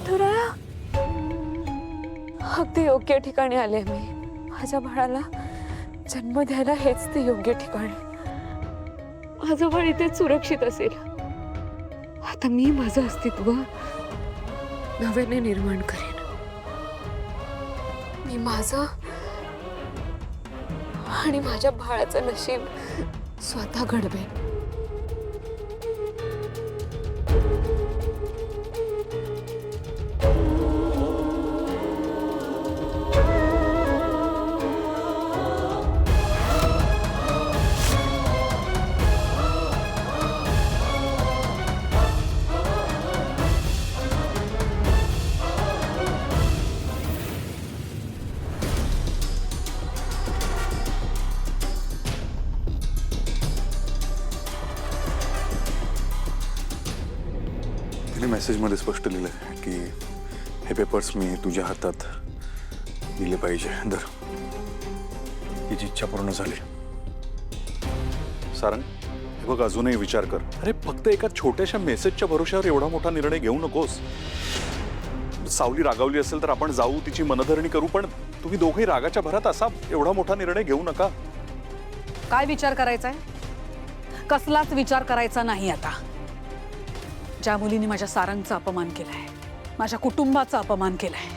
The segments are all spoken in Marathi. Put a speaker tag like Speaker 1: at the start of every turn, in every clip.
Speaker 1: विठुराया, अगदी योग्य ठिकाणी आले मी. माझ्या बाळाला जन्म द्यायला हेच ते योग्य ठिकाण. माझं बाळ इथे सुरक्षित असेल. आता मी माझं अस्तित्व नव्याने निर्माण करेन. मी माझं आणि माझ्या बाळाचं नशीब स्वतः घडवेन.
Speaker 2: मेसेज मध्ये स्पष्ट लिहिलं आहे की हे पेपर्स मी तुझ्या हातात दिले पाहिजे. दर तिची इच्छा पूर्ण झाली. सारंग, हे बघ, अजूनही विचार कर. अरे फक्त एका छोट्याशा मेसेजच्या भरोश्यावर एवढा मोठा निर्णय घेऊ नकोस. सावली रागावली असेल तर आपण जाऊ, तिची मनधरणी करू, पण तुम्ही दोघेही रागाच्या भरात असा एवढा मोठा निर्णय घेऊ नका.
Speaker 3: काय विचार करायचा आहे? कसलाच विचार करायचा नाही आता. ज्या मुलीने माझ्या सारंगचा अपमान केलाय, माझ्या कुटुंबाचा अपमान केलाय,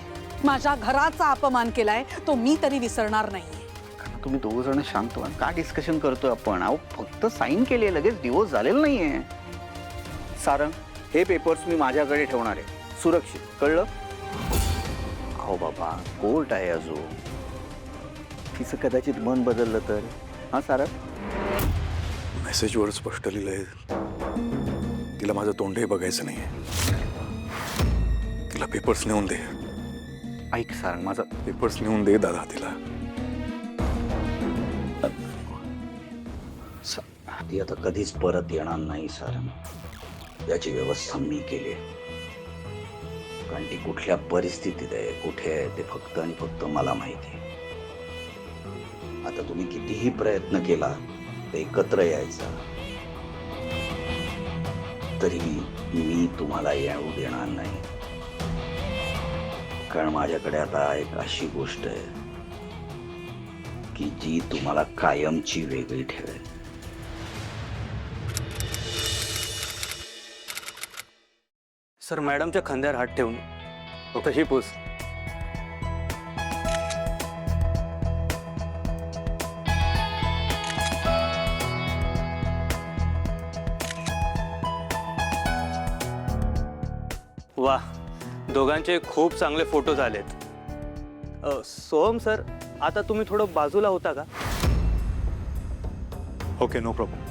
Speaker 3: माझ्या घराचा अपमान केलाय, तो मी तरी विसरणार नाहीये.
Speaker 4: तुम्ही दोघ जण शांत व्हा. का डिस्कशन करतोय आपण? अहो फक्त साईन केली, लगेच डिवोर्स झालेला नाहीये. सारंग, हे पेपर्स मी माझ्याकडे ठेवणार आहे, सुरक्षित, कळलं? अहो बाबा, कोर्ट आहे अजून. तिचं कदाचित मन बदललं तर. हा सारंग,
Speaker 2: मेसेजवर स्पष्ट लिहिलंय तिला माझं तोंडही बघायचं नाहीये. तिला पेपर्स नेऊन दे.
Speaker 4: ऐक सारंग, माझा
Speaker 2: पेपर्स नेऊन दे दादा तिला.
Speaker 4: ती आता कधीच परत येणार नाही सारंग. याची व्यवस्था मी केली. कारण ती कुठल्या परिस्थितीत आहे, कुठे आहे, ते फक्त आणि फक्त मला माहिती आहे. आता तुम्ही कितीही प्रयत्न केला ते एकत्र यायचा, तरी मी तुम्हाला येऊ देणार नाही. कारण माझ्याकडे आता एक अशी गोष्ट आहे की जी तुम्हाला कायमची वेगळी ठेवेल.
Speaker 5: सर, मॅडमच्या खांद्यावर हात ठेवून तशी पूस. वाह, दोघांचे खूप चांगले फोटो झालेत. सोहम सर, आता तुम्ही थोडं बाजूला होता का?
Speaker 2: Okay, no problem.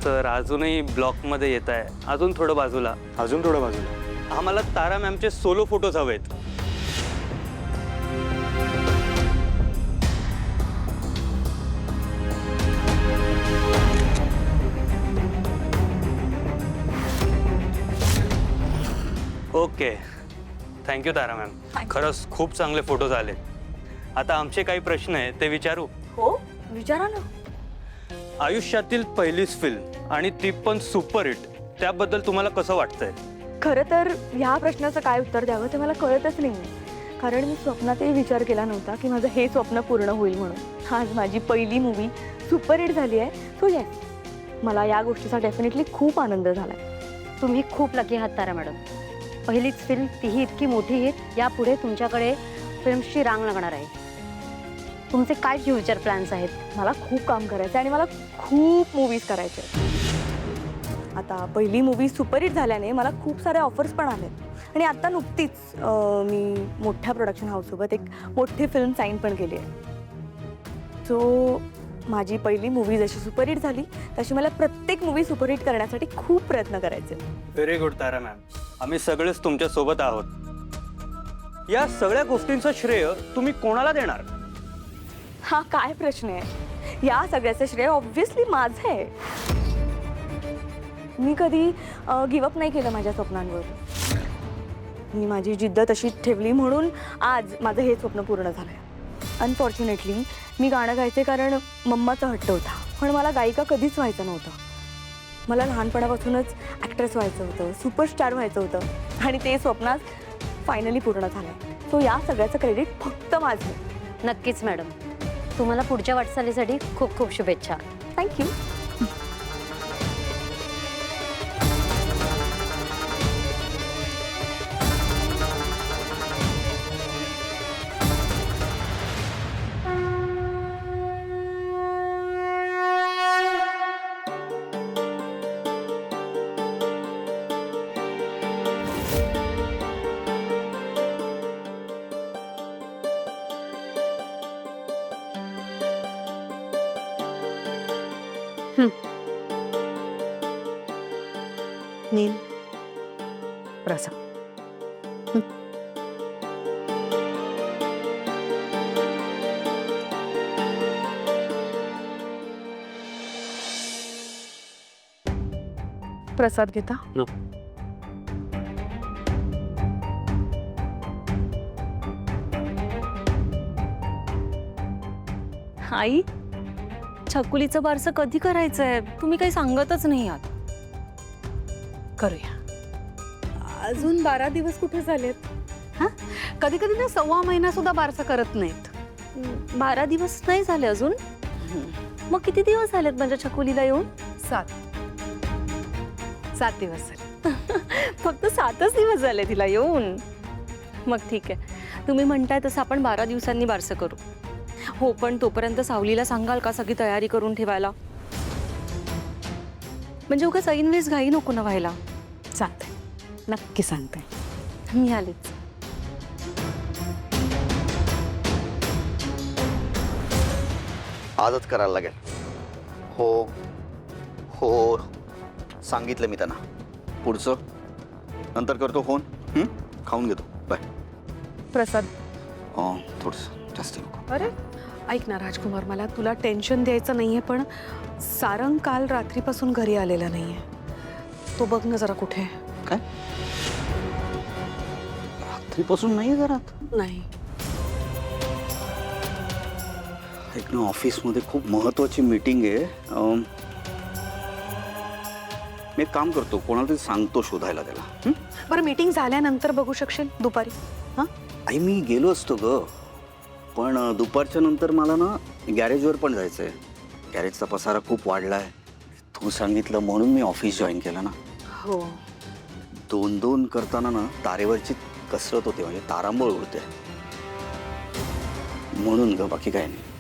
Speaker 5: तर अजूनही ब्लॉकमध्ये येत आहे. अजून थोडं बाजूला.
Speaker 2: अजून थोडं बाजूला.
Speaker 5: आम्हाला तारा मॅमचे सोलो फोटोज हवेत. ओके, थँक्यू तारा मॅम. खरंच खूप चांगले फोटो झाले. आता आमचे काही प्रश्न आहेत ते विचारू?
Speaker 1: हो, विचारा ना.
Speaker 5: आयुष्यातील पहिलीच फिल्म आणि ती पण सुपरहिट, त्याबद्दल तुम्हाला कसं वाटतंय?
Speaker 1: खरं तर ह्या प्रश्नाचं काय उत्तर द्यावं ते मला कळतच नाही. कारण मी स्वप्नातही विचार केला नव्हता की माझं हे स्वप्न पूर्ण होईल म्हणून. आज माझी पहिली मूवी सुपरहिट झाली आहे. सो येस, मला या गोष्टीचा डेफिनेटली खूप आनंद झाला आहे.
Speaker 6: तुम्ही खूप लकी आहात तारा मॅडम. पहिलीच फिल्म, तीही इतकी मोठी हिट. यापुढे तुमच्याकडे फिल्म्सची रांग लागणार आहे. तुमचे काय फ्युचर प्लॅन्स आहेत?
Speaker 1: मला खूप काम करायचं आहे आणि मला खूप मूवीज करायचे आहेत. आता पहिली मूवी सुपरहिट झाल्याने मला खूप साऱ्या ऑफर्स पण आलेत. आणि आता नुकतीच मी मोठ्या प्रोडक्शन हाऊससोबत एक मोठी फिल्म साईन पण केली आहे. सो माझी पहिली मूवी जशी सुपरहिट झाली तशी मला प्रत्येक मूवी सुपरहिट करण्यासाठी खूप प्रयत्न करायचे.
Speaker 5: व्हेरी गुड तारा मॅम. आम्ही सगळेच तुमच्या सोबत आहोत. या सगळ्या गोष्टींचं श्रेय तुम्ही कोणाला देणार?
Speaker 1: हा काय प्रश्न आहे? या सगळ्याचं श्रेय ऑब्व्हियसली माझं आहे. मी कधी गिवअप नाही केलं माझ्या स्वप्नांवर. मी माझी जिद्द तशीच ठेवली म्हणून आज माझं हे स्वप्न पूर्ण झालं आहे. अनफॉर्च्युनेटली मी गाणं गायचे कारण मम्माचा हट्ट होता, पण मला गायिका कधीच व्हायचं नव्हतं. मला लहानपणापासूनच ॲक्ट्रेस व्हायचं होतं, सुपरस्टार व्हायचं होतं. आणि ते स्वप्न फायनली पूर्ण झालंय. सो या सगळ्याचं क्रेडिट फक्त माझं आहे.
Speaker 6: नक्कीच मॅडम. तुम्हाला पुढच्या वाटचालीसाठी खूप खूप शुभेच्छा.
Speaker 1: थँक्यू.
Speaker 3: नील प्रसाद. प्रसाद घेता.
Speaker 7: आई, छकुलीचं बारसं कधी करायचंय? तुम्ही काही सांगतच नाही आहात.
Speaker 3: करूया.
Speaker 7: अजून 12 दिवस कुठे झालेत?
Speaker 3: कधी कधी ना 1.25 महिना सुद्धा बारसं करत नाहीत.
Speaker 7: 12 दिवस नाही झाले अजून. मग किती दिवस झालेत म्हणजे छकुलीला येऊन?
Speaker 3: 7 दिवस झाले.
Speaker 7: फक्त 7च दिवस झाले तिला येऊन. मग ठीक आहे, तुम्ही म्हणताय तसं आपण 12 दिवसांनी बारसं करू. हो, पण तोपर्यंत सावलीला सांगाल का सगळी तयारी करून ठेवायला? म्हणजे उगाच ऐनवेळेस घाई नको ना व्हायला.
Speaker 3: सांगते, नक्की सांगते.
Speaker 7: मी आलेच.
Speaker 4: आजच करायला लागेल. हो हो, सांगितलं मी त्यांना. पुढचं नंतर करतो फोन. खाऊन घेतो. बाय.
Speaker 3: प्रसाद.
Speaker 4: थोडंसं जास्त नको.
Speaker 3: अरे ऐक ना राजकुमार, मला तुला टेन्शन द्यायचं नाहीये, पण सारंग काल रात्रीपासून घरी आलेला नाहीये. तो बघ ना जरा कुठे आहे.
Speaker 4: काय रात्रीपासून नाही घरात?
Speaker 3: नाही.
Speaker 4: एक ना ऑफिसमध्ये खूप महत्वाची मीटिंग आहे. मी एक काम करतो, कोणाला तरी सांगतो शोधायला त्याला.
Speaker 3: बरं, मीटिंग झाल्यानंतर बघू शकशील दुपारी? हां,
Speaker 4: आई मी गेलो असतो ग, पण दुपारच्या नंतर मला ना गॅरेजवर पण जायचं आहे. गॅरेजचा पसारा खूप वाढला आहे. तू सांगितलं म्हणून मी ऑफिस जॉईन केलं ना.
Speaker 3: हो.
Speaker 4: 2-2 करताना ना तारेवरची कसरत होते, म्हणजे तारांबळ उडते म्हणून ग, बाकी काय नाही.